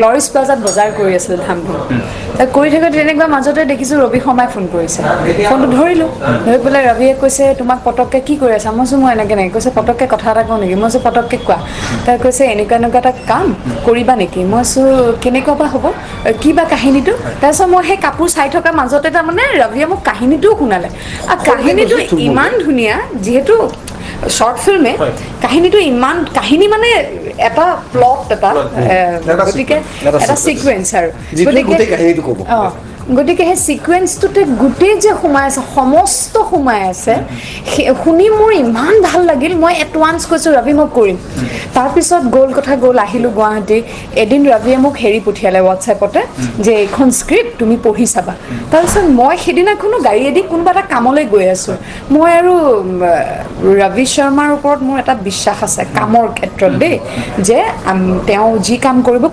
গ্লৰিছ প্লাজাত বজাৰ কৰি আছিল ধামধুম কৰি থাকোঁতে তেনেকুৱা মাজতে দেখিছোঁ ৰবি শৰ্মাই ফোন কৰিছে ফোনটো ধৰিলোঁ ধৰি পেলাই ৰবিয়ে কৈছে তোমাক পটককৈ কি কৰি আছা মই কৈছোঁ মই এনেকৈ কৈছে পটককৈ কথা এটা কওঁ নেকি মই কৈছোঁ পটককৈ কোৱা তাই কৈছে এনেকুৱা এটা কাম কৰিবা নেকি মই কৈছোঁ কেনেকুৱা বা হ'ব কি বা কাহিনীটো তাৰপিছত মই সেই কাপোৰ চাই থকা মাজতে তাৰমানে ৰবিয়ে মোক কাহিনীটোও শুনালে আৰু কাহিনীটো ইমান ধুনীয়া যিহেতু শৰ্ট ফিল্মে কাহিনীটো ইমান কাহিনী মানে এটা প্লট এটা গতিকে এটা সিকুৱেন্স আৰু গতিকে সেই সিকুৱেন্সটোতে গোটেই যে সোমাই আছে সমস্ত সোমাই আছে শুনি মোৰ ইমান ভাল লাগিল মই এটৱান্স কৈছোঁ ৰবি মই কৰিম তাৰপিছত গ'ল আহিলোঁ গুৱাহাটী এদিন ৰবিয়ে মোক হেৰি পঠিয়ালে হোৱাটছএপতে যে এইখন স্ক্ৰিপ্ট তুমি পঢ়ি চাবা তাৰপিছত মই সেইদিনাখনো গাড়ীয়েদি কোনোবা এটা কামলৈ গৈ আছোঁ মই আৰু ৰবি শৰ্মাৰ ওপৰত মোৰ এটা বিশ্বাস আছে কামৰ ক্ষেত্ৰত দেই যে তেওঁ যি কাম কৰিব